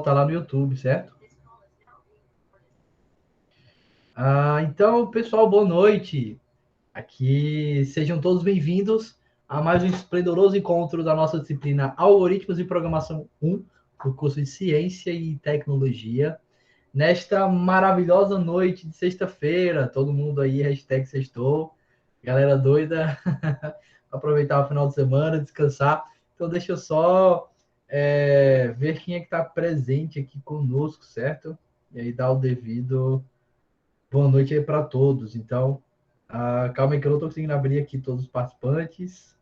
Tá lá no YouTube, certo? Então, pessoal, boa noite. Aqui, sejam todos bem-vindos a mais um esplendoroso encontro da nossa disciplina Algoritmos e Programação 1, do curso de Ciência e Tecnologia. Nesta maravilhosa noite de sexta-feira, todo mundo aí, hashtag sextou, galera doida, aproveitar o final de semana, descansar. Então, deixa eu só ver quem é que está presente aqui conosco, certo? E aí dar o devido boa noite aí para todos. Então, calma aí que eu não estou conseguindo abrir aqui todos os participantes.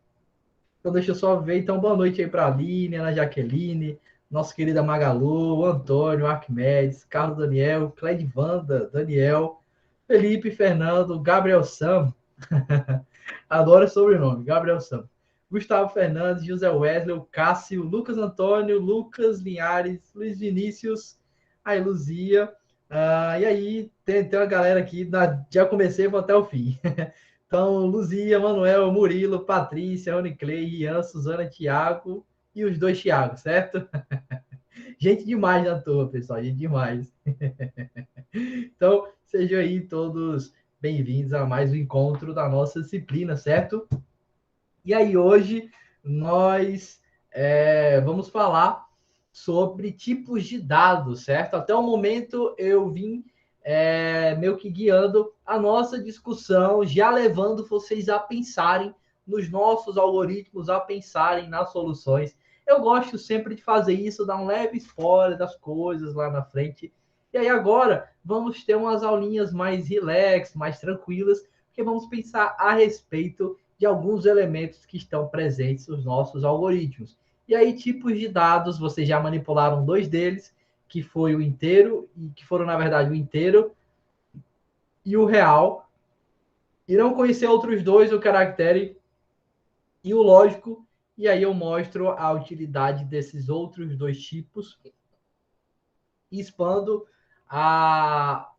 Então, deixa eu só ver. Então, boa noite aí para a Aline, Ana Jaqueline, nossa querida Magalu, o Antônio, Arquimedes, Carlos Daniel, Cleidvanda, Daniel, Felipe, Fernando, Gabriel Sam. Adoro esse sobrenome, Gabriel Sam. Gustavo Fernandes, José Wesley, Cássio, Lucas Antônio, Lucas Linhares, Luiz Vinícius, aí Luzia. E aí, tem uma galera aqui, já comecei, vou até o fim. Então, Luzia, Manuel, Murilo, Patrícia, Rony Clay, Ian, Suzana, Thiago e os dois Thiago, certo? Gente demais na turma, pessoal, gente demais. Então, sejam aí todos bem-vindos a mais um encontro da nossa disciplina, certo? E aí, hoje, nós vamos falar sobre tipos de dados, certo? Até o momento, eu vim meio que guiando a nossa discussão, já levando vocês a pensarem nos nossos algoritmos, a pensarem nas soluções. Eu gosto sempre de fazer isso, dar um leve spoiler das coisas lá na frente. E aí, agora, vamos ter umas aulinhas mais relax, mais tranquilas, porque vamos pensar a respeito de alguns elementos que estão presentes nos nossos algoritmos. E aí, tipos de dados, vocês já manipularam dois deles, que foi o inteiro, e que foram, na verdade, o inteiro e o real. Irão conhecer outros dois, o caractere e o lógico, e aí eu mostro a utilidade desses outros dois tipos e expando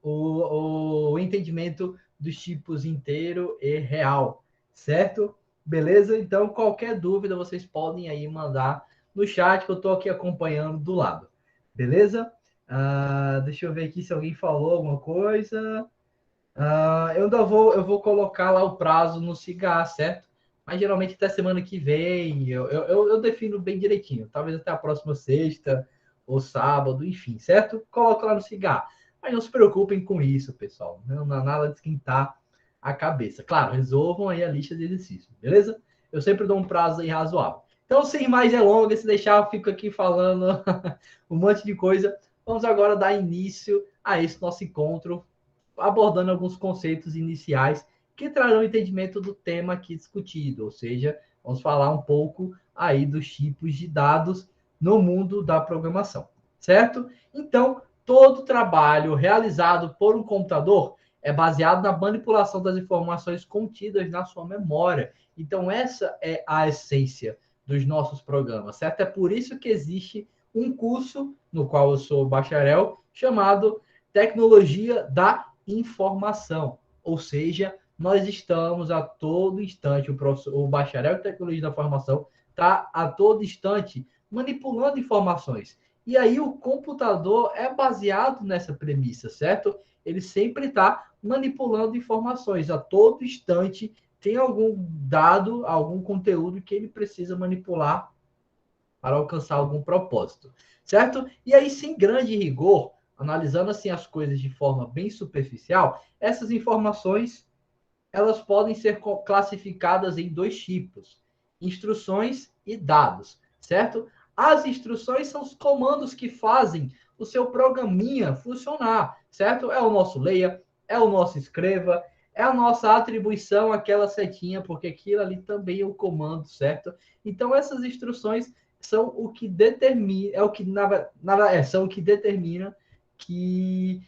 o entendimento dos tipos inteiro e real, certo? Beleza? Então, qualquer dúvida, vocês podem aí mandar no chat, que eu estou aqui acompanhando do lado. Beleza? Deixa eu ver aqui se alguém falou alguma coisa. Eu vou colocar lá o prazo no Cigar, certo? Mas geralmente até semana que vem eu defino bem direitinho. Talvez até a próxima sexta ou sábado, enfim, certo? Coloca lá no Cigar. Mas não se preocupem com isso, pessoal. Não há nada de esquentar a cabeça. Claro, resolvam aí a lista de exercícios, beleza? Eu sempre dou um prazo aí razoável. Então, sem mais delongas, se deixar, eu fico aqui falando um monte de coisa. Vamos agora dar início a esse nosso encontro abordando alguns conceitos iniciais que trarão entendimento do tema aqui discutido, ou seja, vamos falar um pouco aí dos tipos de dados no mundo da programação, certo? Então, todo trabalho realizado por um computador é baseado na manipulação das informações contidas na sua memória. Então, essa é a essência dos nossos programas, certo? É por isso que existe um curso, no qual eu sou bacharel, chamado Tecnologia da Informação. Ou seja, nós estamos a todo instante, o bacharel de Tecnologia da Informação está a todo instante manipulando informações. E aí o computador é baseado nessa premissa, certo? Ele sempre está manipulando informações. A todo instante tem algum dado, algum conteúdo que ele precisa manipular para alcançar algum propósito, certo? E aí, sem grande rigor, analisando assim as coisas de forma bem superficial, essas informações elas podem ser classificadas em dois tipos: instruções e dados, certo? As instruções são os comandos que fazem o seu programinha funcionar, certo? É o nosso leia, é o nosso escreva, é a nossa atribuição àquela setinha, porque aquilo ali também é o comando, certo? Então essas instruções são o que determina, é o que são o que determina que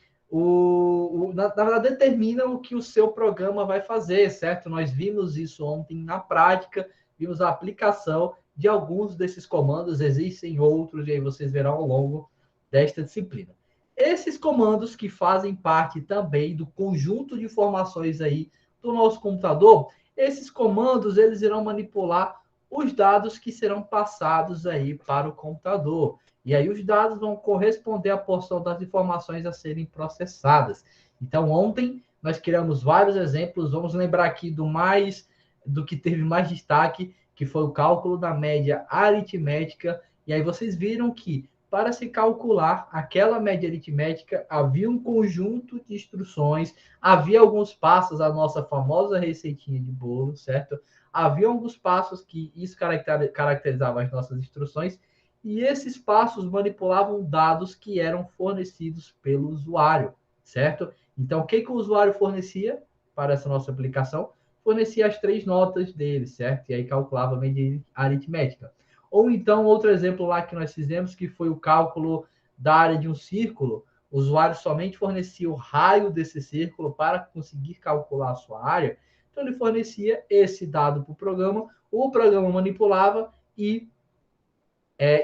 na verdade, determina o que o seu programa vai fazer, certo? Nós vimos isso ontem na prática, vimos a aplicação de alguns desses comandos, existem outros, e aí vocês verão ao longo desta disciplina. Esses comandos que fazem parte também do conjunto de informações aí do nosso computador, esses comandos, eles irão manipular os dados que serão passados aí para o computador. E aí os dados vão corresponder à porção das informações a serem processadas. Então, ontem nós criamos vários exemplos. Vamos lembrar aqui do que teve mais destaque, que foi o cálculo da média aritmética. E aí vocês viram que para se calcular aquela média aritmética havia um conjunto de instruções, havia alguns passos, a nossa famosa receitinha de bolo, certo? Havia alguns passos que isso caracterizava as nossas instruções, e esses passos manipulavam dados que eram fornecidos pelo usuário, certo? Então, o que o usuário fornecia para essa nossa aplicação? Fornecia as 3 notas dele, certo? E aí calculava a média aritmética. Ou então, outro exemplo lá que nós fizemos, que foi o cálculo da área de um círculo. O usuário somente fornecia o raio desse círculo para conseguir calcular a sua área. Então, ele fornecia esse dado para o programa manipulava e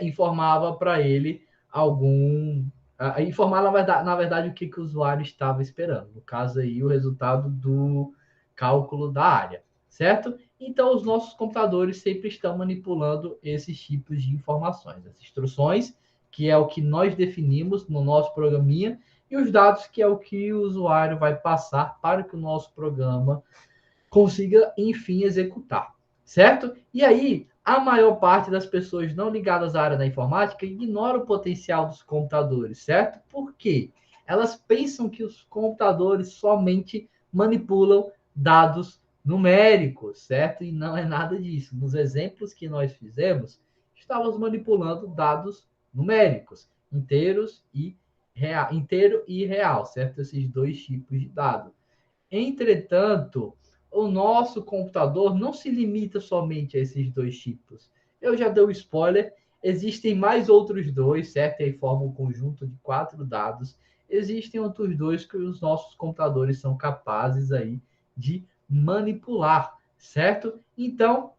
informava para ele algum. Informar, na verdade, o que o usuário estava esperando. No caso aí, o resultado do cálculo da área, certo? Então, os nossos computadores sempre estão manipulando esses tipos de informações. As instruções, que é o que nós definimos no nosso programinha, e os dados, que é o que o usuário vai passar para que o nosso programa consiga, enfim, executar, certo? E aí, a maior parte das pessoas não ligadas à área da informática ignora o potencial dos computadores, certo? Por quê? Elas pensam que os computadores somente manipulam dados numéricos, certo? E não é nada disso. Nos exemplos que nós fizemos, estávamos manipulando dados numéricos, inteiro e real, certo? Esses dois tipos de dado. Entretanto, o nosso computador não se limita somente a esses dois tipos. Eu já dei um spoiler, existem mais outros dois, certo? E aí forma um conjunto de 4 dados. Existem outros dois que os nossos computadores são capazes aí de manipular, certo? Então,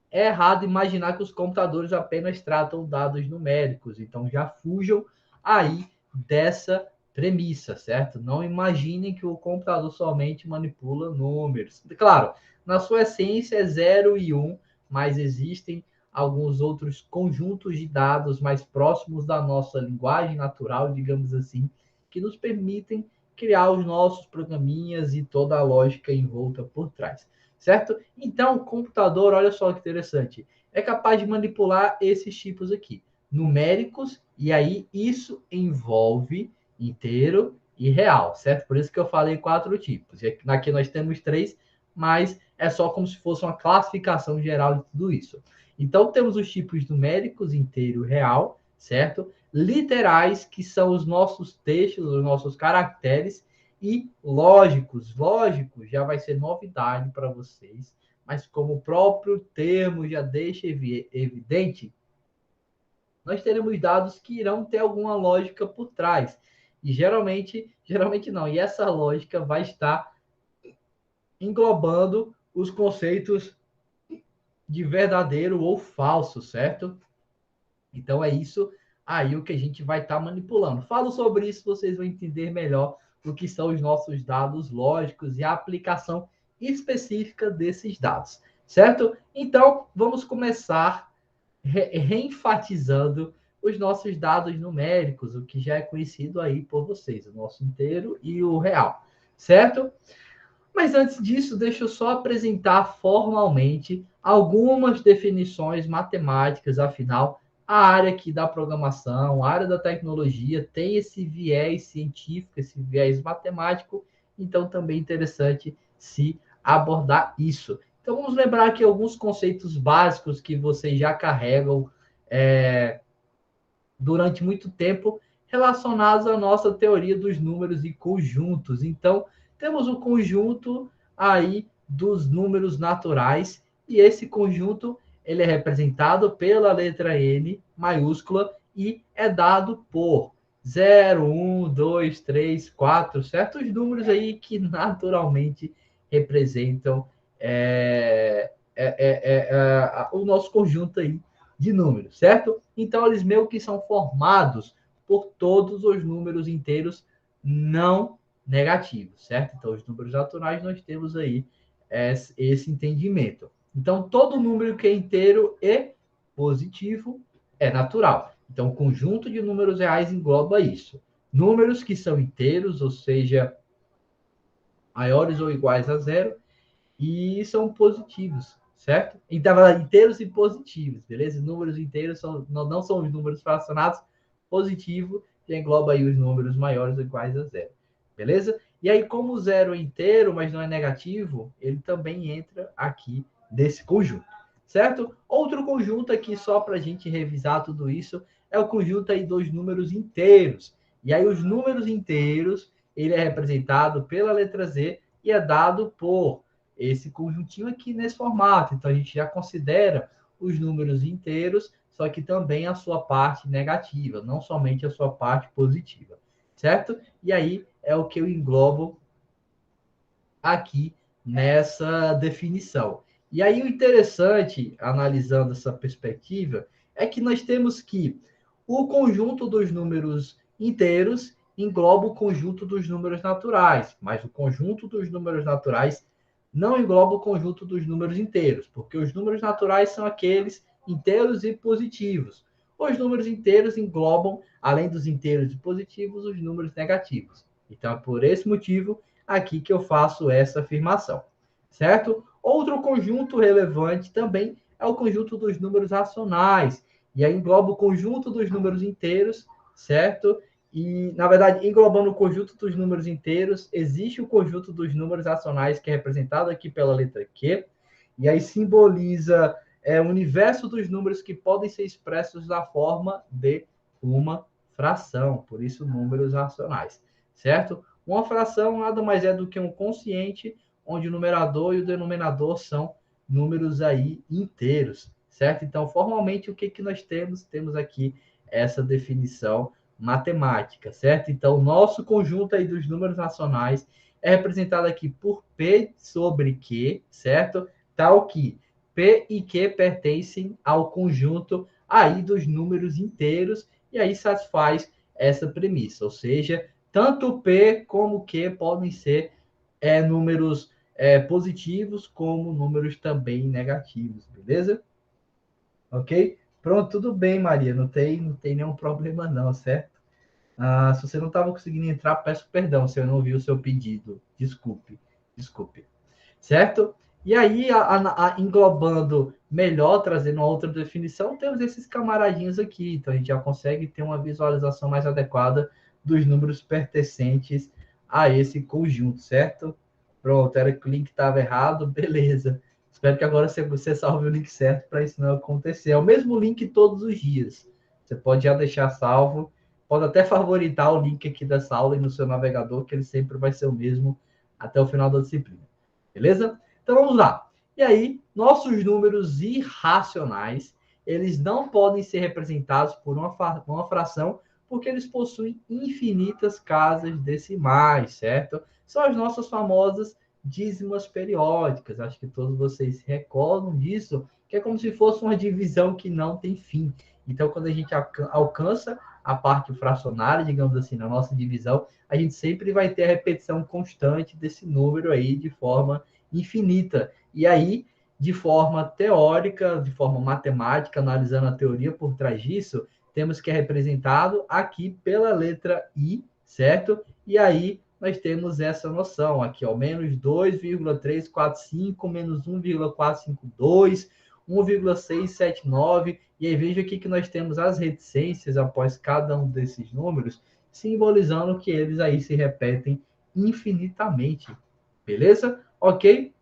é errado imaginar que os computadores apenas tratam dados numéricos. Então, já fujam aí dessa premissa, certo? Não imaginem que o computador somente manipula números. Claro, na sua essência é 0 e 1, mas existem alguns outros conjuntos de dados mais próximos da nossa linguagem natural, digamos assim, que nos permitem criar os nossos programinhas e toda a lógica envolta por trás, certo? Então, o computador, olha só que interessante, é capaz de manipular esses tipos aqui, numéricos, e aí isso envolve inteiro e real, certo? Por isso que eu falei 4 tipos. E aqui nós temos 3, mas é só como se fosse uma classificação geral de tudo isso. Então, temos os tipos numéricos, inteiro e real, certo? Literais, que são os nossos textos, os nossos caracteres, e lógicos. Lógicos já vai ser novidade para vocês, mas como o próprio termo já deixa evidente, nós teremos dados que irão ter alguma lógica por trás. E geralmente não. E essa lógica vai estar englobando os conceitos de verdadeiro ou falso, certo? Então é isso aí o que a gente vai estar manipulando. Falo sobre isso, vocês vão entender melhor o que são os nossos dados lógicos e a aplicação específica desses dados, certo? Então, vamos começar reenfatizando os nossos dados numéricos, o que já é conhecido aí por vocês, o nosso inteiro e o real, certo? Mas antes disso, deixa eu só apresentar formalmente algumas definições matemáticas, afinal, a área aqui da programação, a área da tecnologia tem esse viés científico, esse viés matemático, então também é interessante se abordar isso. Então vamos lembrar aqui alguns conceitos básicos que vocês já carregam durante muito tempo relacionados à nossa teoria dos números e conjuntos. Então, temos o conjunto aí dos números naturais, e esse conjunto ele é representado pela letra N maiúscula e é dado por 0, 1, 2, 3, 4, certos números aí que naturalmente representam o nosso conjunto aí de números, certo? Então, eles meio que são formados por todos os números inteiros não negativos, certo? Então, os números naturais, nós temos aí esse entendimento. Então, todo número que é inteiro e positivo é natural. Então, o conjunto de números reais engloba isso. Números que são inteiros, ou seja, maiores ou iguais a zero, e são positivos, certo? Então, inteiros e positivos, beleza? Números inteiros não são os números fracionados. Positivo que engloba aí os números maiores ou iguais a zero, beleza? E aí, como o zero é inteiro, mas não é negativo, ele também entra aqui nesse conjunto, certo? Outro conjunto aqui, só para a gente revisar tudo isso, é o conjunto aí dos números inteiros. E aí, os números inteiros, ele é representado pela letra Z e é dado por esse conjuntinho aqui nesse formato. Então, a gente já considera os números inteiros, só que também a sua parte negativa, não somente a sua parte positiva, certo? E aí é o que eu englobo aqui nessa definição. E aí o interessante, analisando essa perspectiva, é que nós temos que o conjunto dos números inteiros engloba o conjunto dos números naturais, mas o conjunto dos números naturais não engloba o conjunto dos números inteiros, porque os números naturais são aqueles inteiros e positivos. Os números inteiros englobam, além dos inteiros e positivos, os números negativos. Então, é por esse motivo aqui que eu faço essa afirmação, certo? Outro conjunto relevante também é o conjunto dos números racionais, e aí engloba o conjunto dos números inteiros, certo? E, na verdade, englobando o conjunto dos números inteiros, existe o conjunto dos números racionais, que é representado aqui pela letra Q, e aí simboliza o universo dos números que podem ser expressos da forma de uma fração, por isso números racionais, certo? Uma fração nada mais é do que um quociente, onde o numerador e o denominador são números aí inteiros, certo? Então, formalmente, o que, que nós temos? Temos aqui essa definição matemática, certo? Então, o nosso conjunto aí dos números racionais é representado aqui por P sobre Q, certo? Tal que P e Q pertencem ao conjunto aí dos números inteiros, e aí satisfaz essa premissa, ou seja, tanto P como Q podem ser números positivos, como números também negativos, beleza? Ok? Pronto, tudo bem, Maria, não tem nenhum problema não, certo? Se você não estava conseguindo entrar, peço perdão se eu não vi o seu pedido. Desculpe. Certo? E aí, englobando melhor, trazendo uma outra definição, temos esses camaradinhos aqui. Então, a gente já consegue ter uma visualização mais adequada dos números pertencentes a esse conjunto, certo? Pronto, era que o link estava errado, beleza. Espero que agora você salve o link certo para isso não acontecer. É o mesmo link todos os dias. Você pode já deixar salvo. Pode até favoritar o link aqui dessa aula e no seu navegador, que ele sempre vai ser o mesmo até o final da disciplina. Beleza? Então vamos lá. E aí, nossos números irracionais, eles não podem ser representados por uma fração, porque eles possuem infinitas casas decimais, certo? São as nossas famosas dízimas periódicas. Acho que todos vocês se recordam disso, que é como se fosse uma divisão que não tem fim. Então, quando a gente alcança a parte fracionária, digamos assim, na nossa divisão, a gente sempre vai ter a repetição constante desse número aí de forma infinita. E aí, de forma teórica, de forma matemática, analisando a teoria por trás disso, temos que é representado aqui pela letra I, certo? E aí nós temos essa noção aqui, ó, menos 2,345, menos 1,452, 1,679, e aí veja aqui que nós temos as reticências após cada um desses números, simbolizando que eles aí se repetem infinitamente, beleza? Ok?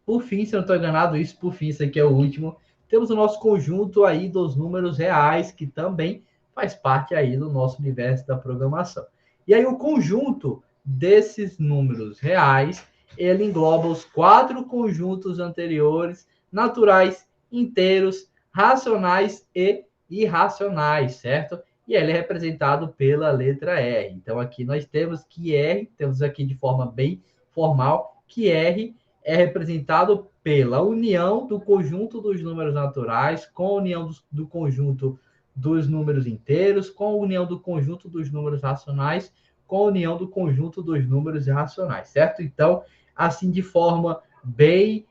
Por fim, se eu não estou enganado, por fim, isso aqui é o último, temos o nosso conjunto aí dos números reais, que também faz parte aí do nosso universo da programação. E aí o conjunto desses números reais, ele engloba os 4 conjuntos anteriores, naturais, inteiros, racionais e irracionais, certo? E ele é representado pela letra R. Então aqui nós temos que R, temos aqui de forma bem formal, que R é representado pela união do conjunto dos números naturais com a união do conjunto dos números inteiros, com a união do conjunto dos números racionais, com a união do conjunto dos números irracionais, certo? Então, assim, de forma bem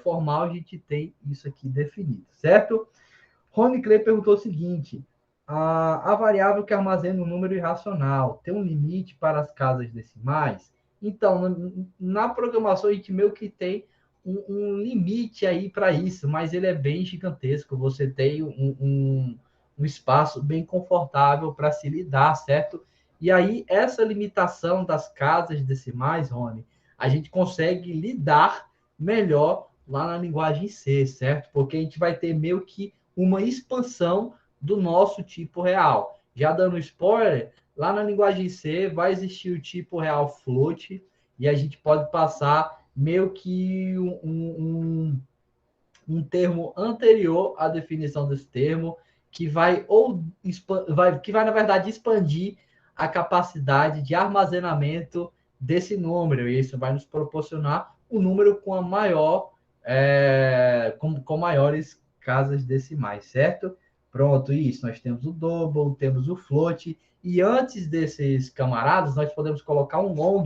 formal, a gente tem isso aqui definido, certo? Rony Clay perguntou o seguinte: a variável que armazena um número irracional tem um limite para as casas decimais? Então, na programação, a gente meio que tem um limite aí para isso, mas ele é bem gigantesco. Você tem um espaço bem confortável para se lidar, certo? E aí, essa limitação das casas decimais, Rony, a gente consegue lidar melhor lá na linguagem C, certo? Porque a gente vai ter meio que uma expansão do nosso tipo real. Já dando spoiler, lá na linguagem C vai existir o tipo real float, e a gente pode passar meio que um termo anterior à definição desse termo, que vai, na verdade, expandir a capacidade de armazenamento desse número, e isso vai nos proporcionar um número com a maior, com maiores casas decimais, certo? Pronto, isso. Nós temos o double, temos o float, e antes desses camaradas, nós podemos colocar um long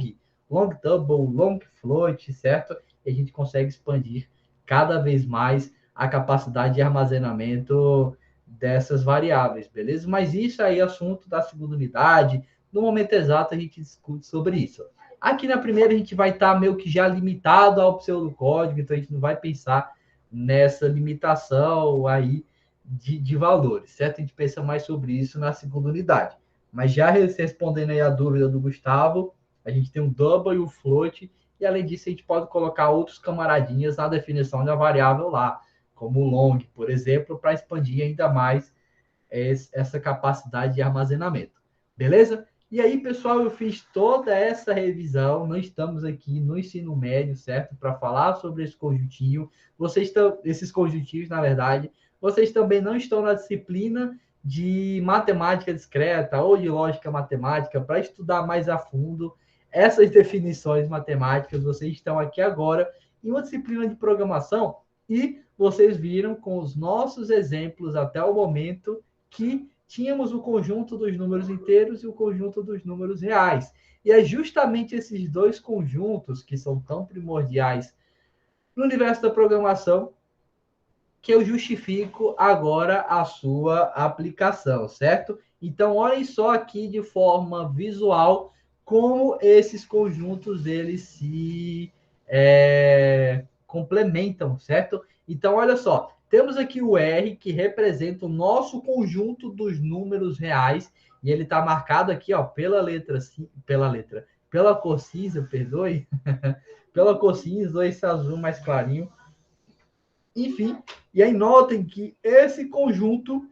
double, long float, certo? E a gente consegue expandir cada vez mais a capacidade de armazenamento dessas variáveis, beleza? Mas isso aí é assunto da segunda unidade. No momento exato, a gente discute sobre isso. Aqui na primeira, a gente vai estar meio que já limitado ao pseudocódigo, então a gente não vai pensar nessa limitação aí de valores, certo? A gente pensa mais sobre isso na segunda unidade. Mas já respondendo aí a dúvida do Gustavo, a gente tem o double e o float, e além disso, a gente pode colocar outros camaradinhas na definição da variável lá, como o long, por exemplo, para expandir ainda mais essa capacidade de armazenamento. Beleza? E aí, pessoal, eu fiz toda essa revisão. Não estamos aqui no ensino médio, certo? Para falar sobre esse conjuntinho. Esses conjuntinhos, na verdade, vocês também não estão na disciplina de matemática discreta ou de lógica matemática para estudar mais a fundo essas definições matemáticas. Vocês estão aqui agora em uma disciplina de programação e vocês viram com os nossos exemplos até o momento que tínhamos o conjunto dos números inteiros e o conjunto dos números reais. E é justamente esses dois conjuntos que são tão primordiais no universo da programação que eu justifico agora a sua aplicação, certo? Então, olhem só aqui de forma visual como esses conjuntos eles se complementam, certo? Então, olha só, temos aqui o R, que representa o nosso conjunto dos números reais, e ele está marcado aqui, ó, pela cor cinza, perdoe, pela cor cinza, ou esse azul mais clarinho. Enfim, e aí notem que esse conjunto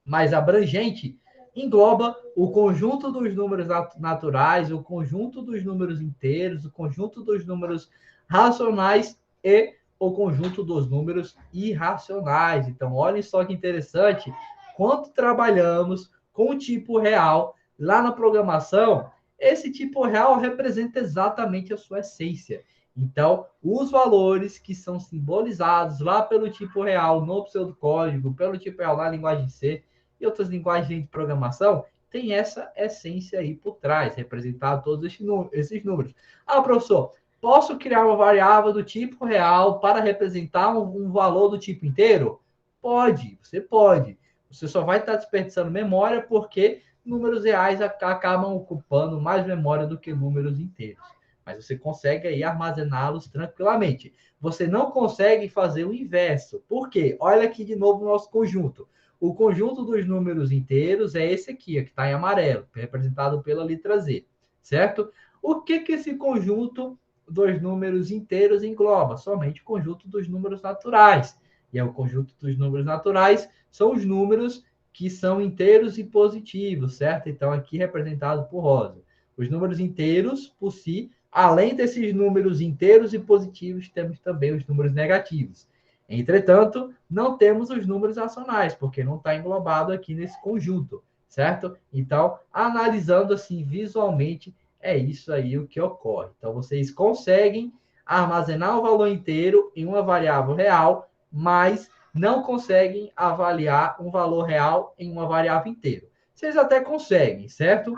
mais abrangente engloba o conjunto dos números naturais, o conjunto dos números inteiros, o conjunto dos números racionais e o conjunto dos números irracionais. Então, olhem só que interessante, quanto trabalhamos com o tipo real lá na programação, esse tipo real representa exatamente a sua essência. Então, os valores que são simbolizados lá pelo tipo real no pseudocódigo, pelo tipo real na linguagem C e outras linguagens de programação, tem essa essência aí por trás, representar todos esses números. Ah, professor, posso criar uma variável do tipo real para representar um valor do tipo inteiro? Pode, você pode. Você só vai estar desperdiçando memória porque números reais acabam ocupando mais memória do que números inteiros. Mas você consegue aí armazená-los tranquilamente. Você não consegue fazer o inverso. Por quê? Olha aqui de novo o nosso conjunto. O conjunto dos números inteiros é esse aqui, que está em amarelo, representado pela letra Z, certo? O que esse conjunto dos números inteiros engloba? Somente o conjunto dos números naturais. E é o conjunto dos números naturais são os números que são inteiros e positivos, certo? Então, aqui representado por rosa. Os números inteiros, por si, além desses números inteiros e positivos, temos também os números negativos. Entretanto, não temos os números racionais, porque não está englobado aqui nesse conjunto, certo? Então, analisando assim visualmente, é isso aí o que ocorre. Então, vocês conseguem armazenar o valor inteiro em uma variável real, mas não conseguem avaliar um valor real em uma variável inteira. Vocês até conseguem, certo?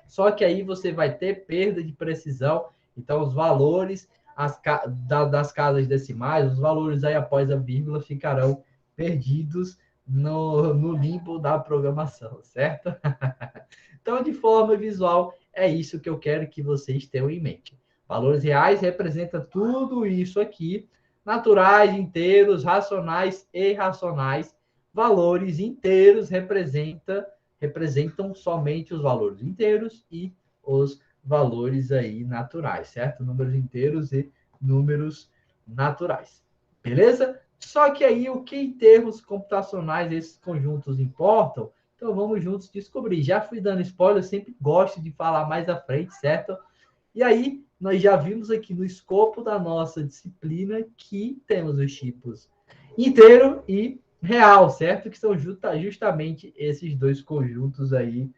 Só que aí você vai ter perda de precisão. Então, os valores das casas decimais, os valores aí após a vírgula ficarão perdidos no limbo da programação, certo? Então, de forma visual, é isso que eu quero que vocês tenham em mente. Valores reais representa tudo isso aqui, naturais, inteiros, racionais e irracionais. Valores inteiros representam somente os valores inteiros e os valores aí naturais, certo? Números inteiros e números naturais. Beleza? Só que aí o que em termos computacionais esses conjuntos importam? Então vamos juntos descobrir. Já fui dando spoiler, eu sempre gosto de falar mais à frente, certo? E aí, nós já vimos aqui no escopo da nossa disciplina que temos os tipos inteiro e real, certo? Que são justamente esses dois conjuntos aí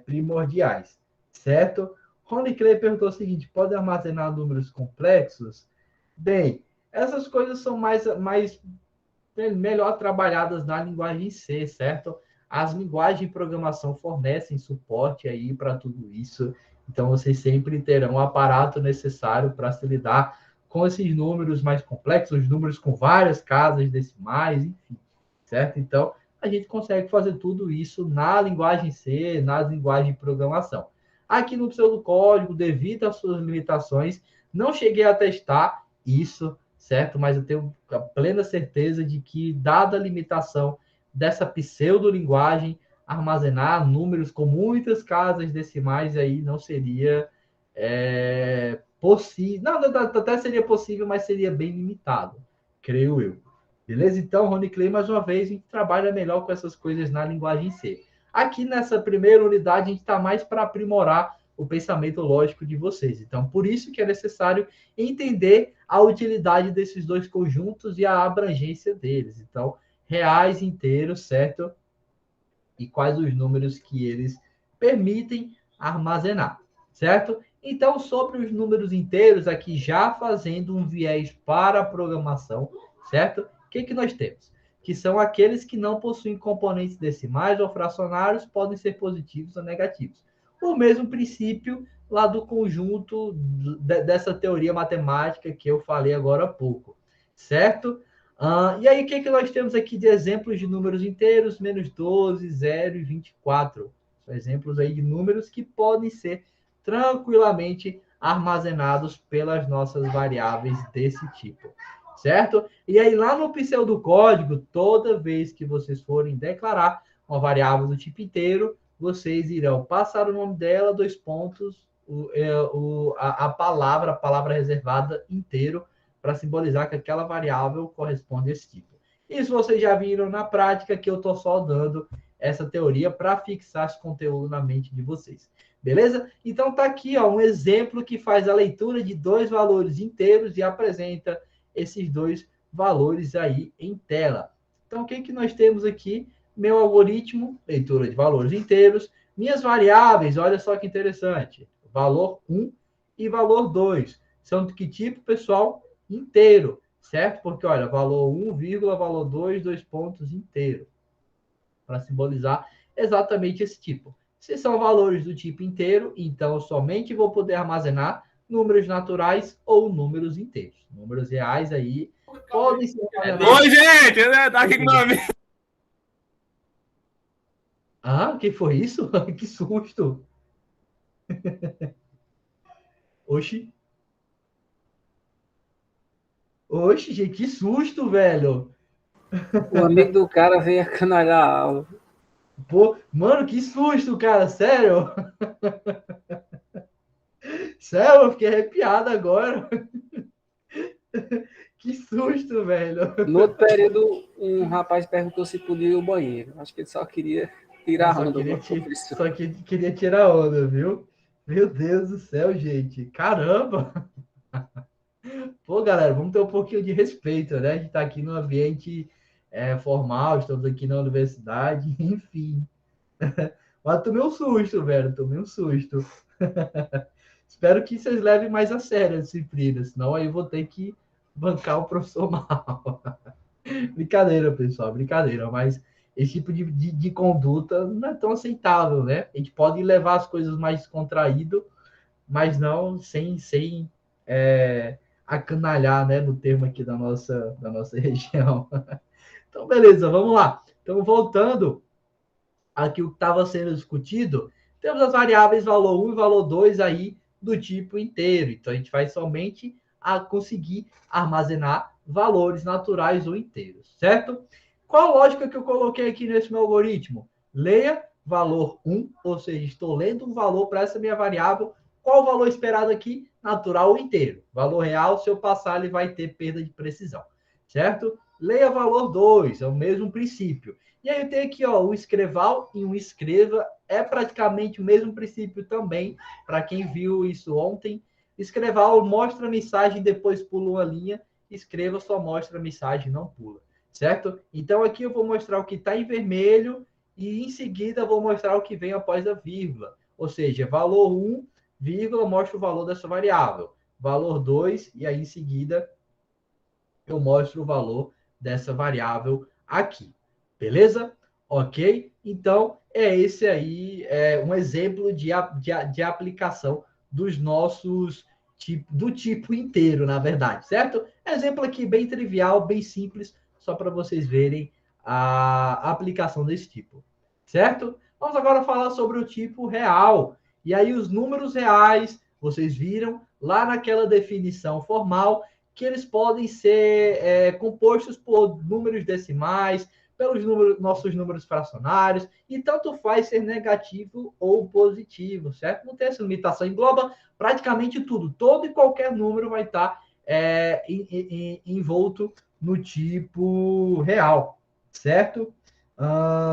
primordiais, certo? Ronnie Clay perguntou o seguinte: pode armazenar números complexos? Bem, essas coisas são mais melhor trabalhadas na linguagem C, certo? As linguagens de programação fornecem suporte aí para tudo isso. Então, vocês sempre terão o aparato necessário para se lidar com esses números mais complexos, os números com várias casas decimais, enfim, certo? Então, a gente consegue fazer tudo isso na linguagem C, nas linguagens de programação. Aqui no pseudocódigo, devido às suas limitações, não cheguei a testar isso, certo? Mas eu tenho a plena certeza de que, dada a limitação dessa pseudolinguagem, armazenar números com muitas casas decimais aí não seria possível. Não, até seria possível, mas seria bem limitado, creio eu. Beleza? Então, Rony Clay, mais uma vez, a gente trabalha melhor com essas coisas na linguagem C. Aqui nessa primeira unidade, a gente está mais para aprimorar o pensamento lógico de vocês. Então, por isso que é necessário entender a utilidade desses dois conjuntos e a abrangência deles. Então, reais, inteiros, certo? E quais os números que eles permitem armazenar, certo? Então, sobre os números inteiros, aqui já fazendo um viés para a programação, certo? O que nós temos? Que são aqueles que não possuem componentes decimais ou fracionários, podem ser positivos ou negativos. O mesmo princípio lá do conjunto dessa teoria matemática que eu falei agora há pouco, certo? E aí, o que nós temos aqui de exemplos de números inteiros? Menos 12, 0 e 24. São exemplos aí de números que podem ser tranquilamente armazenados pelas nossas variáveis desse tipo, certo? E aí, lá no pseudocódigo, toda vez que vocês forem declarar uma variável do tipo inteiro, vocês irão passar o nome dela, dois pontos, a palavra reservada inteiro, para simbolizar que aquela variável corresponde a esse tipo. Isso vocês já viram na prática, que eu estou só dando essa teoria para fixar esse conteúdo na mente de vocês. Beleza? Então tá aqui ó, um exemplo que faz a leitura de dois valores inteiros e apresenta esses dois valores aí em tela. Então o que nós temos aqui? Meu algoritmo, leitura de valores inteiros. Minhas variáveis, olha só que interessante. Valor 1 e valor 2. São de que tipo, pessoal? Inteiro, certo? Porque, olha, valor 1, valor 2, dois pontos inteiro. Para simbolizar exatamente esse tipo. Se são valores do tipo inteiro, então eu somente vou poder armazenar números naturais ou números inteiros. Números reais aí podem ser armazenados. Oi, gente! Tá aqui com meu amigo. Ah, que foi isso? Que susto! Oxi. Oxi, gente, que susto, velho! O amigo do cara veio acanalhar a aula. Pô, mano, que susto, cara, sério? Sério, eu fiquei arrepiado agora. Que susto, velho. No outro período, um rapaz perguntou se podia ir ao banheiro. Acho que ele só queria tirar onda do professor. Só que queria tirar onda, viu? Meu Deus do céu, gente. Caramba! Pô, galera, vamos ter um pouquinho de respeito, né? A gente tá aqui no ambiente formal, estamos aqui na universidade, enfim. Mas tomei um susto, velho. Tomei um susto. Espero que vocês levem mais a sério a disciplina, senão aí eu vou ter que bancar o professor mal. Brincadeira, pessoal, brincadeira. Mas esse tipo de conduta não é tão aceitável, né? A gente pode levar as coisas mais descontraído, mas não sem acanalhar, né? No termo aqui da nossa região. Então, beleza, vamos lá. Então, voltando aqui o que estava sendo discutido, temos as variáveis valor 1 e valor 2 aí do tipo inteiro. Então, a gente vai somente conseguir armazenar valores naturais ou inteiros, certo? Qual a lógica que eu coloquei aqui nesse meu algoritmo? Leia valor 1, ou seja, estou lendo um valor para essa minha variável. Qual o valor esperado aqui? Natural ou inteiro. Valor real, se eu passar, ele vai ter perda de precisão, certo? Leia valor 2, é o mesmo princípio. E aí eu tenho aqui, ó, um escreval e um escreva, é praticamente o mesmo princípio também, para quem viu isso ontem. Escreval mostra a mensagem, depois pula uma linha, escreva só mostra a mensagem, não pula, certo? Então aqui eu vou mostrar o que está em vermelho e em seguida vou mostrar o que vem após a vírgula, ou seja, valor 1, vírgula, mostra o valor dessa variável, valor 2, e aí em seguida eu mostro o valor dessa variável aqui. Beleza? Ok? Então, é esse aí um exemplo de aplicação dos nossos do tipo inteiro, na verdade, certo? Exemplo aqui bem trivial, bem simples, só para vocês verem a aplicação desse tipo, certo? Vamos agora falar sobre o tipo real. E aí, os números reais, vocês viram lá naquela definição formal, que eles podem ser compostos por números decimais, pelos nossos números fracionários, e tanto faz ser negativo ou positivo, certo? Não tem essa limitação, engloba praticamente tudo. Todo e qualquer número vai estar envolto no tipo real, certo?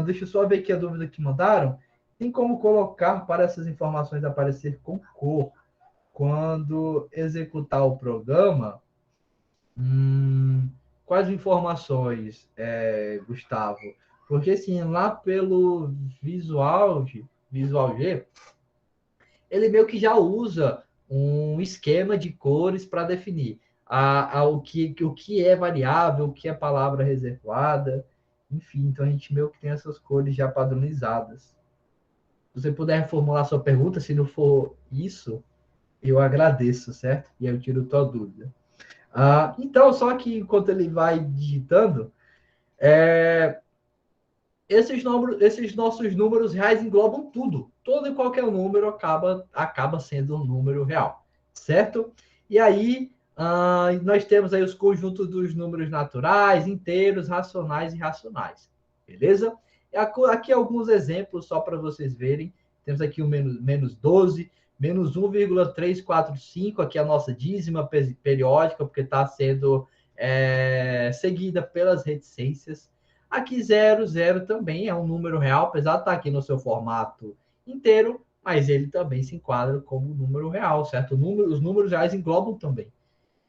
Deixa eu só ver aqui a dúvida que mandaram. Tem como colocar para essas informações aparecer com cor quando executar o programa? Quais informações, Gustavo? Porque, assim, lá pelo Visual G, ele meio que já usa um esquema de cores para definir o que é variável, o que é palavra reservada, enfim, então a gente meio que tem essas cores já padronizadas. Se você puder reformular sua pergunta, se não for isso, eu agradeço, certo? E eu tiro tua dúvida. Então, só que enquanto ele vai digitando, esses nossos números reais englobam tudo. Todo e qualquer número acaba sendo um número real, certo? E aí, nós temos aí os conjuntos dos números naturais, inteiros, racionais e irracionais, beleza? Aqui alguns exemplos só para vocês verem. Temos aqui o menos 12, menos 1,345, aqui a nossa dízima periódica, porque está sendo seguida pelas reticências. Aqui 00 também é um número real, apesar de estar aqui no seu formato inteiro, mas ele também se enquadra como número real, certo? Os números reais englobam também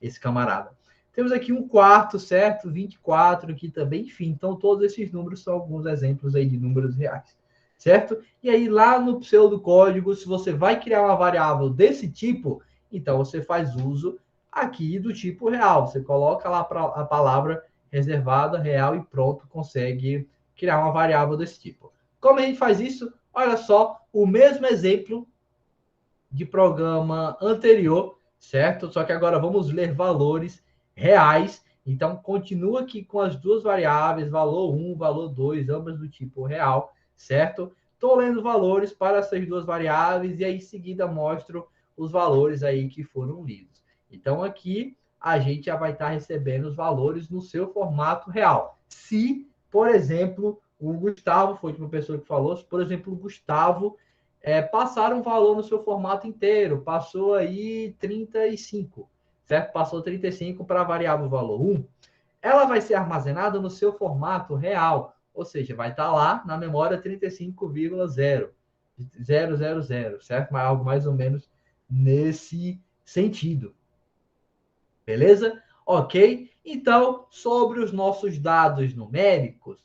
esse camarada. Temos aqui um quarto, certo? 24 aqui também, enfim. Então, todos esses números são alguns exemplos aí de números reais, certo? E aí, lá no pseudocódigo, se você vai criar uma variável desse tipo, então você faz uso aqui do tipo real. Você coloca lá a palavra reservada, real, e pronto, consegue criar uma variável desse tipo. Como a gente faz isso? Olha só, o mesmo exemplo de programa anterior, certo? Só que agora vamos ler valores reais. Então, continua aqui com as duas variáveis, valor 1, valor 2, ambas do tipo real, certo? Estou lendo valores para essas duas variáveis e aí em seguida mostro os valores aí que foram lidos. Então, aqui a gente já vai estar recebendo os valores no seu formato real. Se, por exemplo, o Gustavo, foi uma pessoa que falou, se, por exemplo, o Gustavo passar um valor no seu formato inteiro, passou aí 35, certo? Passou 35 para a variável valor 1, ela vai ser armazenada no seu formato real, ou seja, vai estar lá na memória 35,000, certo? Mas algo mais ou menos nesse sentido. Beleza? Ok? Então, sobre os nossos dados numéricos,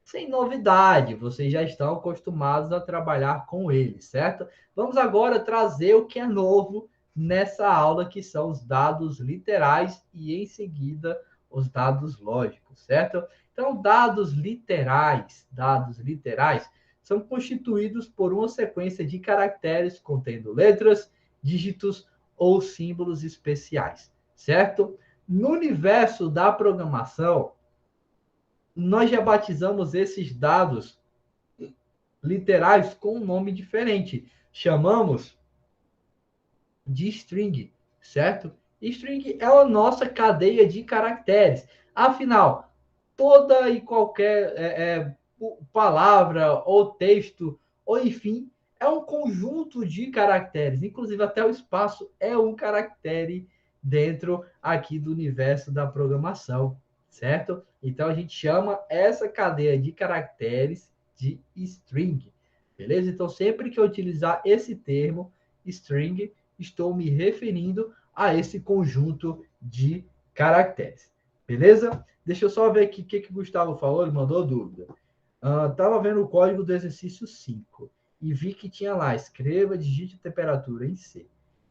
sem novidade, vocês já estão acostumados a trabalhar com eles, certo? Vamos agora trazer o que é novo nessa aula, que são os dados literais e, em seguida, os dados lógicos, certo? Então, dados literais são constituídos por uma sequência de caracteres contendo letras, dígitos ou símbolos especiais, certo? No universo da programação, nós já batizamos esses dados literais com um nome diferente. Chamamos de string, certo? String é a nossa cadeia de caracteres. Afinal, toda e qualquer palavra ou texto, ou enfim, é um conjunto de caracteres. Inclusive, até o espaço é um caractere dentro aqui do universo da programação, certo? Então, a gente chama essa cadeia de caracteres de string, beleza? Então, sempre que eu utilizar esse termo, string, estou me referindo a esse conjunto de caracteres, beleza? Deixa eu só ver aqui o que o Gustavo falou, ele mandou dúvida. Estava vendo o código do exercício 5 e vi que tinha lá, escreva, digite a temperatura em C.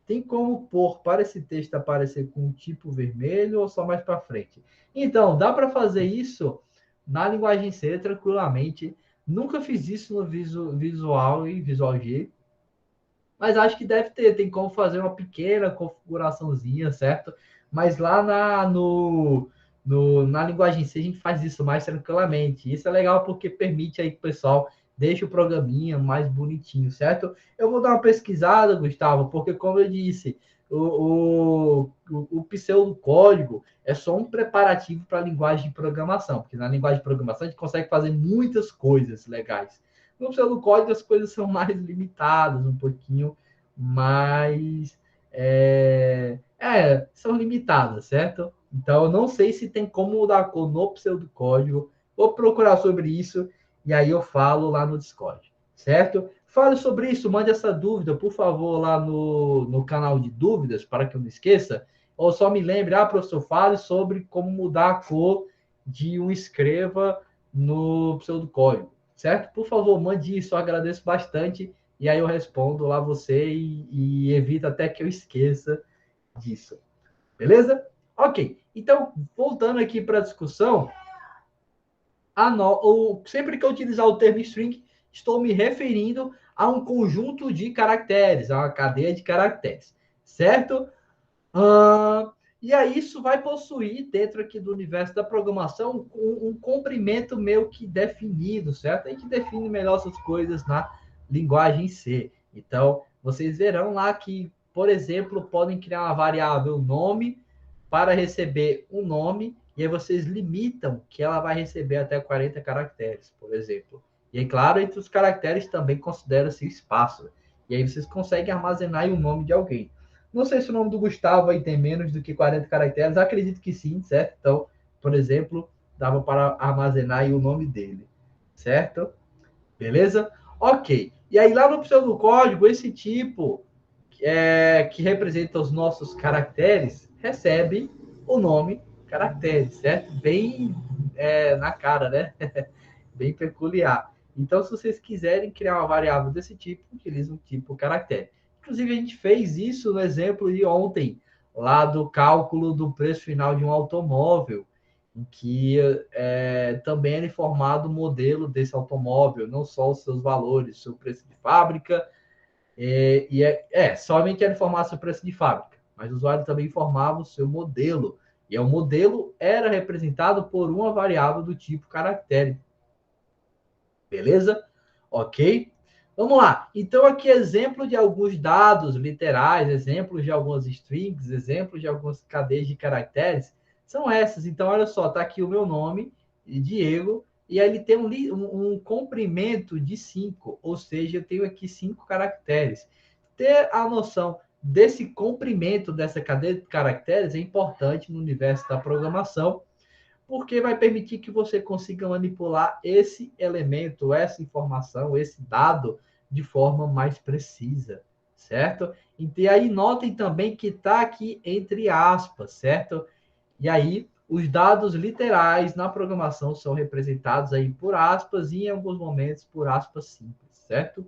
Tem como pôr para esse texto aparecer com um tipo vermelho ou só mais para frente? Então, dá para fazer isso na linguagem C tranquilamente. Nunca fiz isso no Visual e Visual G, mas acho que deve ter, tem como fazer uma pequena configuraçãozinha, certo? Mas lá na linguagem C a gente faz isso mais tranquilamente. Isso é legal porque permite aí que o pessoal deixe o programinha mais bonitinho, certo? Eu vou dar uma pesquisada, Gustavo, porque como eu disse, o pseudocódigo é só um preparativo para a linguagem de programação, porque na linguagem de programação a gente consegue fazer muitas coisas legais. No pseudocódigo as coisas são mais limitadas, um pouquinho mais são limitadas, certo? Então, eu não sei se tem como mudar a cor no pseudocódigo. Vou procurar sobre isso e aí eu falo lá no Discord, certo? Fale sobre isso, mande essa dúvida, por favor, lá no canal de dúvidas, para que eu não esqueça. Ou só me lembre, professor, fale sobre como mudar a cor de um escreva no pseudocódigo, certo? Por favor, mande isso, eu agradeço bastante. E aí eu respondo lá você e evito até que eu esqueça disso. Beleza? Ok. Então, voltando aqui para a discussão, sempre que eu utilizar o termo string, estou me referindo a um conjunto de caracteres, a uma cadeia de caracteres. Certo? E aí isso vai possuir, dentro aqui do universo da programação, um comprimento meio que definido, certo? A gente define melhor essas coisas na linguagem C. Então, vocês verão lá que, por exemplo, podem criar uma variável nome para receber um nome, e aí vocês limitam que ela vai receber até 40 caracteres, por exemplo. E aí, claro, entre os caracteres também considera-se espaço. E aí vocês conseguem armazenar o nome de alguém. Não sei se o nome do Gustavo aí tem menos do que 40 caracteres, acredito que sim, certo? Então, por exemplo, dava para armazenar aí o nome dele, certo? Beleza? Ok. E aí, lá no pseudocódigo, esse tipo que representa os nossos caracteres recebe o nome caracteres, certo? Bem na cara, né? Bem peculiar. Então, se vocês quiserem criar uma variável desse tipo, utilize um tipo caractere. Inclusive, a gente fez isso no exemplo de ontem, lá do cálculo do preço final de um automóvel, em que também era informado o modelo desse automóvel, não só os seus valores, seu preço de fábrica, somente era informado seu preço de fábrica, mas o usuário também informava o seu modelo, e o modelo era representado por uma variável do tipo caractere. Beleza? Ok? Vamos lá. Então, aqui exemplo de alguns dados literais, exemplos de algumas strings, exemplos de algumas cadeias de caracteres, são essas. Então, olha só, está aqui o meu nome, Diego, e aí ele tem um comprimento de 5, ou seja, eu tenho aqui 5 caracteres. Ter a noção desse comprimento dessa cadeia de caracteres é importante no universo da programação, porque vai permitir que você consiga manipular esse elemento, essa informação, esse dado de forma mais precisa, certo? E aí notem também que está aqui entre aspas, certo? E aí os dados literais na programação são representados aí por aspas e em alguns momentos por aspas simples, certo?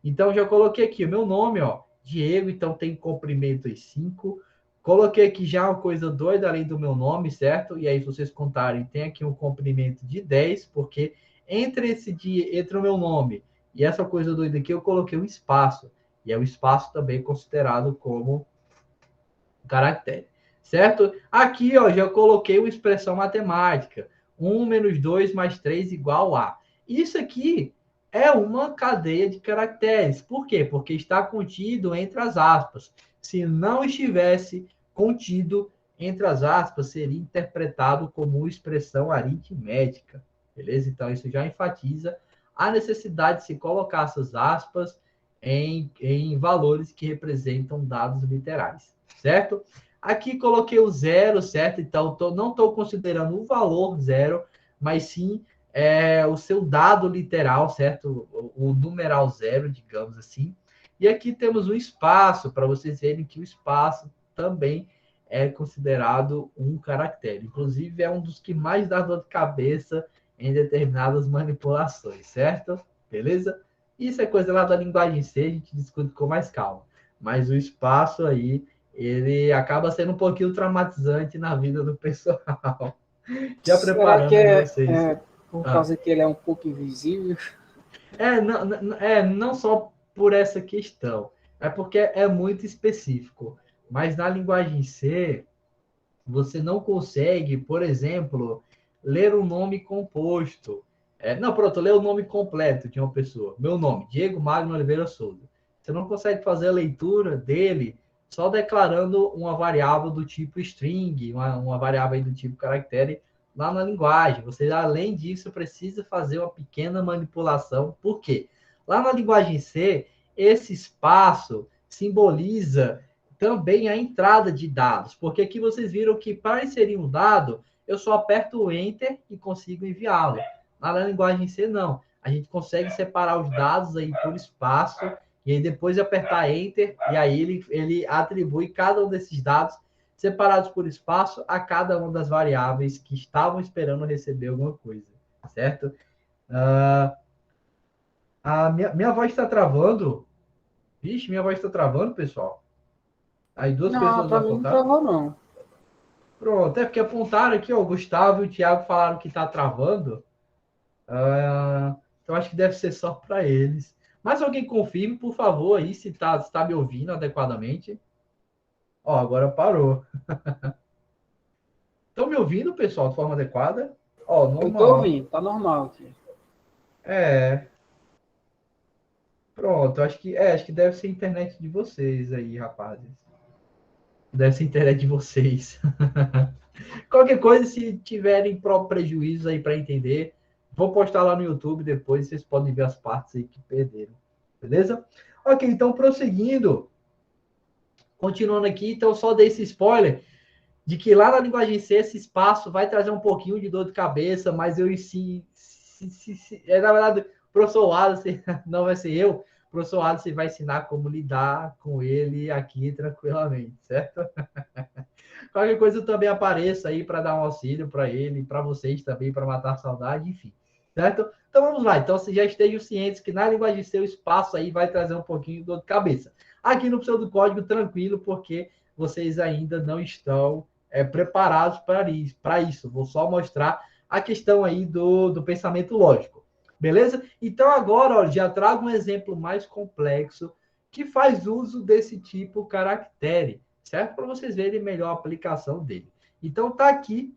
Então já coloquei aqui o meu nome, Diego, então tem comprimento aí 5. Coloquei aqui já uma coisa doida além do meu nome, certo? E aí, se vocês contarem, tem aqui um comprimento de 10, porque entre o meu nome e essa coisa doida aqui, eu coloquei um espaço. E é o espaço também considerado como caractere, certo? Aqui, já coloquei uma expressão matemática, 1 menos 2 mais 3 igual a. Isso aqui é uma cadeia de caracteres. Por quê? Porque está contido entre as aspas. Se não estivesse contido entre as aspas, seria interpretado como expressão aritmética. Beleza? Então, isso já enfatiza a necessidade de se colocar essas aspas em valores que representam dados literais, certo? Aqui coloquei o zero, certo? Então, não estou considerando o valor zero, mas sim o seu dado literal, certo? O numeral zero, digamos assim. E aqui temos o espaço, para vocês verem que o espaço também é considerado um caractere. Inclusive, é um dos que mais dá dor de cabeça em determinadas manipulações, certo? Beleza? Isso é coisa lá da linguagem C, a gente discute com mais calma. Mas o espaço aí, ele acaba sendo um pouquinho traumatizante na vida do pessoal. Já Será que preparando vocês. por causa que ele é um pouco invisível? Não só por essa questão, é porque é muito específico. Mas na linguagem C, você não consegue, por exemplo, ler o nome composto. Não, pronto, ler o nome completo de uma pessoa. Meu nome, Diego Magno Oliveira Souza. Você não consegue fazer a leitura dele só declarando uma variável do tipo string, uma variável aí do tipo caractere lá na linguagem. Você, além disso, precisa fazer uma pequena manipulação. Por quê? Lá na linguagem C, esse espaço simboliza também a entrada de dados, porque aqui vocês viram que para inserir um dado, eu só aperto o Enter e consigo enviá-lo. Na linguagem C, não. A gente consegue separar os dados aí por espaço, e aí depois de apertar Enter, e aí ele atribui cada um desses dados separados por espaço a cada uma das variáveis que estavam esperando receber alguma coisa, certo? A minha voz está travando. Vixe, minha voz está travando, pessoal. Aí duas Não, pessoas para mim não apontaram. travou, não. Pronto, é porque apontaram aqui, ó, o Gustavo e o Thiago falaram que está travando. Então acho que deve ser só para eles. Mas alguém confirme, por favor, aí se tá me ouvindo adequadamente. Ó, agora parou. Estão me ouvindo, pessoal, de forma adequada? Ó, Eu tô normal. ouvindo, tá normal aqui. É. Pronto, acho que deve ser a internet de vocês aí, rapazes. Deve ser a internet de vocês. Qualquer coisa, se tiverem próprio prejuízo aí para entender, vou postar lá no YouTube depois, vocês podem ver as partes aí que perderam. Beleza? Ok, então prosseguindo, continuando aqui, então só dei esse spoiler de que lá na linguagem C esse espaço vai trazer um pouquinho de dor de cabeça, mas eu na verdade, o professor Wallace, não vai ser eu, o professor Wallace vai ensinar como lidar com ele aqui tranquilamente, certo? Qualquer coisa eu também apareço aí para dar um auxílio para ele, para vocês também, para matar a saudade, enfim. Certo? Então vamos lá. Então, vocês já estejam cientes que na linguagem C o espaço aí vai trazer um pouquinho de dor de cabeça. Aqui no pseudocódigo, tranquilo, porque vocês ainda não estão preparados para isso. Vou só mostrar a questão aí do pensamento lógico. Beleza? Então, agora, ó, já trago um exemplo mais complexo que faz uso desse tipo caractere, certo? Para vocês verem melhor a aplicação dele. Então, está aqui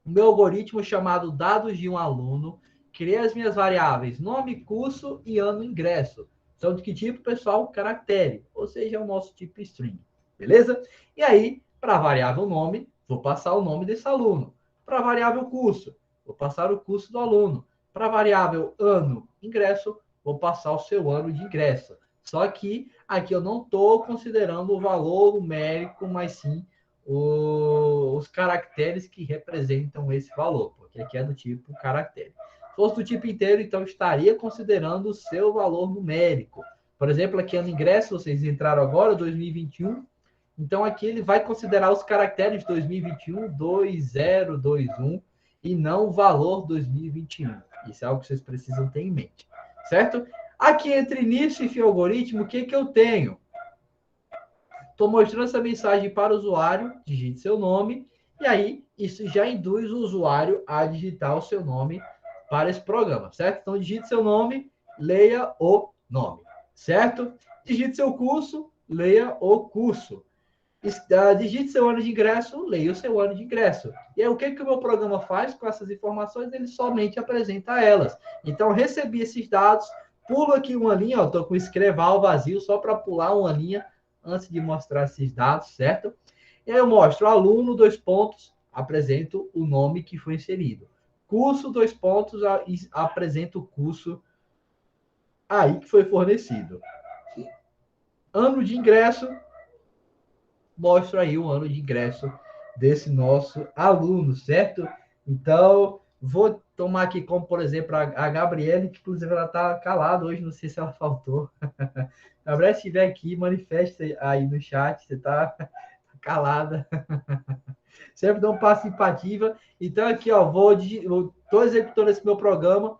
o meu algoritmo chamado dados de um aluno. Criei as minhas variáveis nome, curso e ano ingresso. São de que tipo, pessoal? Caractere, ou seja, é o nosso tipo string. Beleza? E aí, para a variável nome, vou passar o nome desse aluno. Para a variável curso, vou passar o curso do aluno. Para a variável ano, ingresso, vou passar o seu ano de ingresso. Só que aqui eu não estou considerando o valor numérico, mas sim os caracteres que representam esse valor, porque aqui é do tipo caractere. Se fosse do tipo inteiro, então estaria considerando o seu valor numérico. Por exemplo, aqui no ingresso, vocês entraram agora, 2021, então aqui ele vai considerar os caracteres 2021, 2021 e não o valor 2021. Isso é algo que vocês precisam ter em mente, certo? Aqui entre início e fim algoritmo, o que eu tenho? Estou mostrando essa mensagem para o usuário, digite seu nome, e aí isso já induz o usuário a digitar o seu nome para esse programa, certo? Então, digite seu nome, leia o nome, certo? Digite seu curso, leia o curso. digite seu ano de ingresso, leia o seu ano de ingresso. E aí, o que o meu programa faz com essas informações? Ele somente apresenta elas. Então, recebi esses dados, pulo aqui uma linha, estou com o escreval vazio, só para pular uma linha antes de mostrar esses dados, certo? E aí eu mostro aluno, 2 pontos, apresento o nome que foi inserido. Curso, 2 pontos, apresento o curso aí que foi fornecido. Ano de ingresso, mostro aí o ano de ingresso desse nosso aluno, certo? Então, vou tomar aqui como, por exemplo, a Gabriele, que inclusive ela está calada hoje, não sei se ela faltou. Gabriele, se estiver aqui, manifeste aí no chat, você está calada. Sempre dá um passo simpatia. Então, aqui, ó, estou executando esse meu programa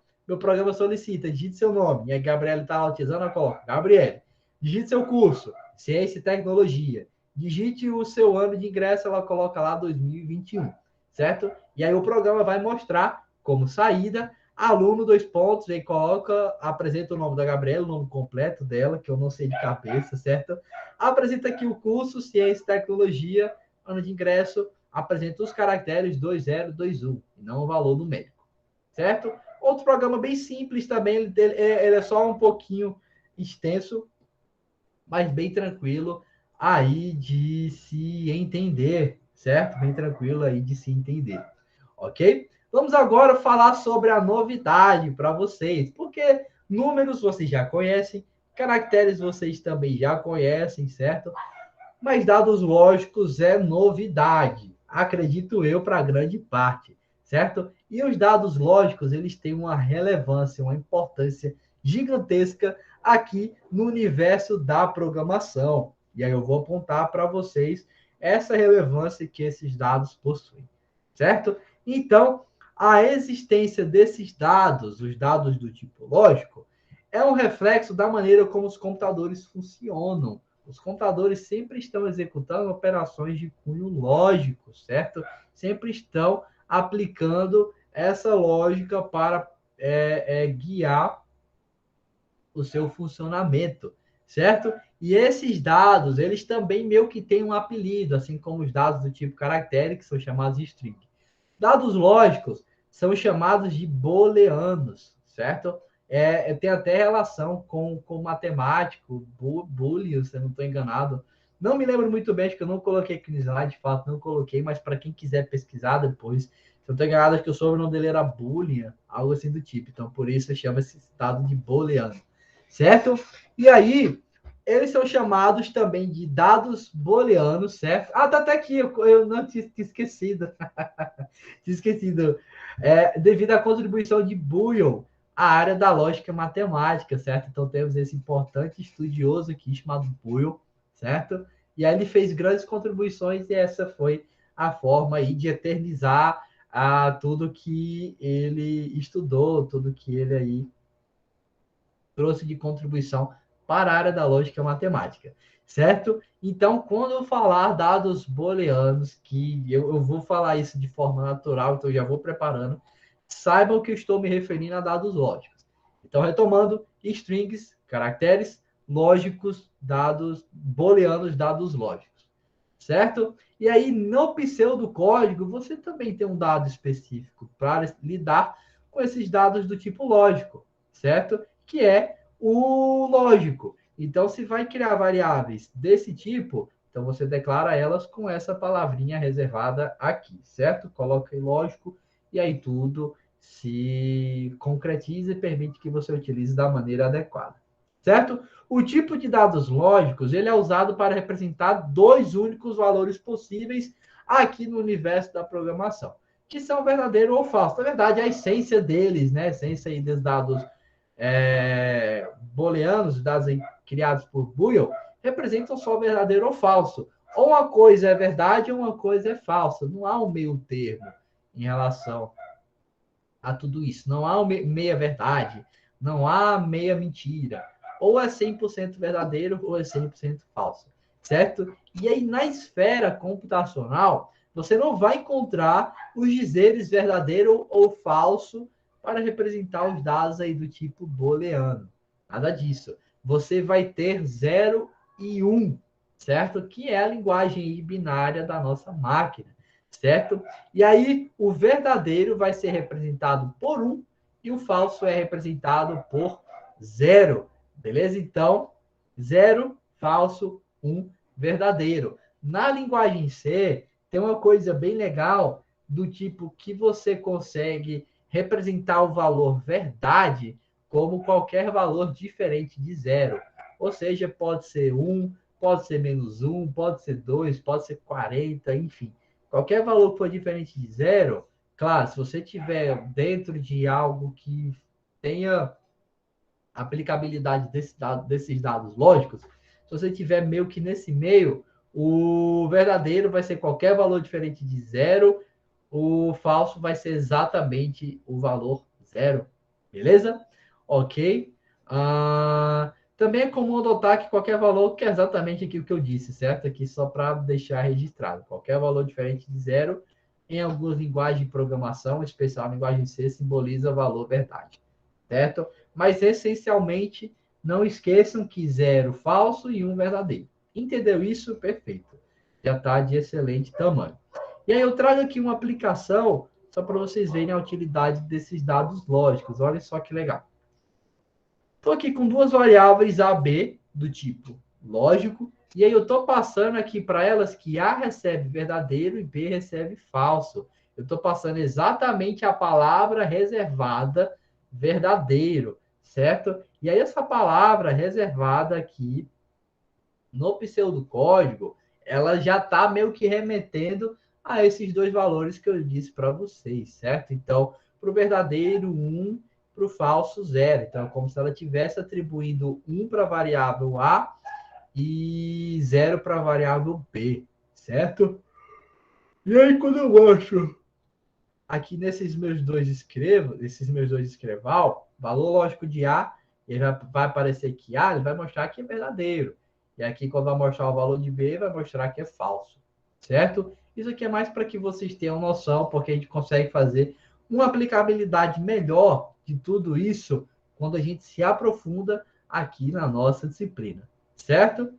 solicita, digite seu nome. E a Gabriele está autizando, eu coloco, Gabriele, digite seu curso, Ciência e Tecnologia. Digite o seu ano de ingresso, ela coloca lá 2021, certo? E aí o programa vai mostrar como saída, aluno, 2 pontos, aí coloca, apresenta o nome da Gabriela, o nome completo dela, que eu não sei de cabeça, certo? Apresenta aqui o curso, Ciência e Tecnologia, ano de ingresso, apresenta os caracteres 2021, e não o valor numérico, certo? Outro programa bem simples também, ele é só um pouquinho extenso, mas bem tranquilo aí de se entender, certo? Bem tranquilo aí de se entender, ok? Vamos agora falar sobre a novidade para vocês, porque números vocês já conhecem, caracteres vocês também já conhecem, certo? Mas dados lógicos é novidade, acredito eu, para grande parte, certo? E os dados lógicos, eles têm uma relevância, uma importância gigantesca aqui no universo da programação. E aí eu vou apontar para vocês essa relevância que esses dados possuem, certo? Então, a existência desses dados, os dados do tipo lógico, é um reflexo da maneira como os computadores funcionam. Os computadores sempre estão executando operações de cunho lógico, certo? Sempre estão aplicando essa lógica para guiar o seu funcionamento, certo? E esses dados, eles também meio que têm um apelido, assim como os dados do tipo caractere, que são chamados de string. Dados lógicos são chamados de booleanos, certo? Tem até relação com matemático, boolean, se eu não estou enganado. Não me lembro muito bem, acho que eu não coloquei aqui no slide, de fato, não coloquei, mas para quem quiser pesquisar depois, se eu estou enganado, acho que o sobrenome dele era boolean, algo assim do tipo. Então, por isso, chama esse dado de booleano, certo? E aí, eles são chamados também de dados booleanos, certo? Ah, tá até aqui, eu não tinha esquecido. Tinha esquecido. Devido à contribuição de Boole à área da lógica matemática, certo? Então, temos esse importante estudioso aqui chamado Boole, certo? E aí ele fez grandes contribuições e essa foi a forma aí de eternizar tudo que ele estudou, tudo que ele aí trouxe de contribuição para a área da lógica matemática, certo? Então, quando eu falar dados booleanos, que eu vou falar isso de forma natural, então já vou preparando, saibam que eu estou me referindo a dados lógicos. Então, retomando, strings, caracteres lógicos, dados booleanos, dados lógicos, certo? E aí, no pseudocódigo, você também tem um dado específico para lidar com esses dados do tipo lógico, certo? Que é o lógico. Então, se vai criar variáveis desse tipo, então você declara elas com essa palavrinha reservada aqui, certo? Coloca em lógico e aí tudo se concretiza e permite que você utilize da maneira adequada, certo? O tipo de dados lógicos, ele é usado para representar 2 únicos valores possíveis aqui no universo da programação, que são verdadeiro ou falso. Na verdade, a essência deles, né? A essência aí dos dados booleanos, dados aí criados por Boole, representam só verdadeiro ou falso. Ou uma coisa é verdade ou uma coisa é falsa. Não há um meio termo em relação a tudo isso. Não há meia verdade, não há meia mentira. Ou é 100% verdadeiro ou é 100% falso, certo? E aí, na esfera computacional, você não vai encontrar os dizeres verdadeiro ou falso para representar os dados aí do tipo booleano. Nada disso. Você vai ter 0 e 1, certo? Que é a linguagem binária da nossa máquina, certo? E aí, o verdadeiro vai ser representado por 1 e o falso é representado por 0, beleza? Então, 0, falso, 1, verdadeiro. Na linguagem C, tem uma coisa bem legal do tipo que você consegue representar o valor verdade como qualquer valor diferente de 0. Ou seja, pode ser 1, pode ser -1, pode ser 2, pode ser 40, enfim. Qualquer valor que for diferente de 0, claro, se você tiver dentro de algo que tenha aplicabilidade desses dados lógicos, se você tiver meio que nesse meio, o verdadeiro vai ser qualquer valor diferente de 0, o falso vai ser exatamente o valor 0, beleza? Ok? Também é comum adotar que qualquer valor, que é exatamente aquilo que eu disse, certo? Aqui só para deixar registrado. Qualquer valor diferente de 0, em algumas linguagens de programação, em especial a linguagem C, simboliza valor verdade, certo? Mas, essencialmente, não esqueçam que 0 falso e 1 verdadeiro. Entendeu isso? Perfeito. Já está de excelente tamanho. E aí eu trago aqui uma aplicação só para vocês verem a utilidade desses dados lógicos. Olha só que legal. Estou aqui com duas variáveis A, B, do tipo lógico, e aí eu estou passando aqui para elas que A recebe verdadeiro e B recebe falso. Eu estou passando exatamente a palavra reservada verdadeiro, certo? E aí essa palavra reservada aqui no pseudocódigo, ela já está meio que remetendo a esses dois valores que eu disse para vocês, certo? Então, para o verdadeiro, 1, para o falso, 0. Então, é como se ela estivesse atribuindo 1 para a variável A e 0 para a variável B, certo? E aí, quando eu mostro aqui nesses meus dois escreval, valor lógico de A, ele vai aparecer que A, ele vai mostrar que é verdadeiro. E aqui, quando vai mostrar o valor de B, vai mostrar que é falso, certo? Isso aqui é mais para que vocês tenham noção, porque a gente consegue fazer uma aplicabilidade melhor de tudo isso quando a gente se aprofunda aqui na nossa disciplina, certo?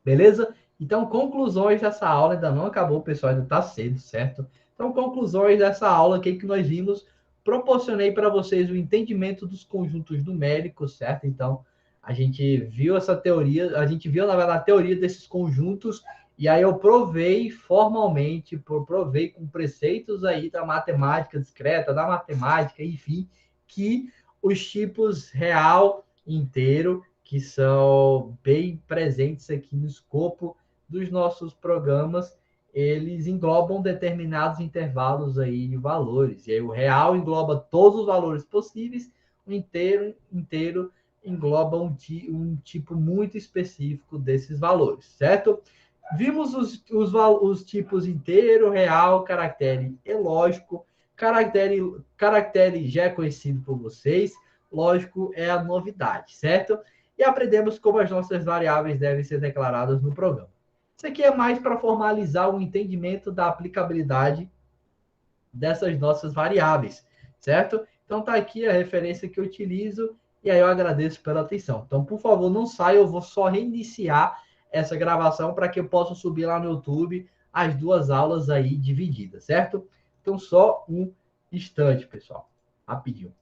Beleza? Então, conclusões dessa aula, ainda não acabou, pessoal, ainda está cedo, certo? Então, conclusões dessa aula, o que nós vimos? Proporcionei para vocês o entendimento dos conjuntos numéricos, certo? Então, a gente viu essa teoria, a gente viu, na verdade, a teoria desses conjuntos, e aí eu provei formalmente, provei com preceitos aí da matemática discreta, da matemática, enfim, que os tipos real, inteiro, que são bem presentes aqui no escopo dos nossos programas, eles englobam determinados intervalos aí de valores. E aí o real engloba todos os valores possíveis, o inteiro engloba um tipo muito específico desses valores, certo? Vimos os tipos inteiro, real, caractere e lógico. Caractere já é conhecido por vocês, lógico é a novidade, certo? E aprendemos como as nossas variáveis devem ser declaradas no programa. Isso aqui é mais para formalizar o entendimento da aplicabilidade dessas nossas variáveis, certo? Então tá aqui a referência que eu utilizo e aí eu agradeço pela atenção. Então, por favor, não saia, eu vou só reiniciar essa gravação para que eu possa subir lá no YouTube as duas aulas aí divididas, certo? Então, só um instante, pessoal. Rapidinho.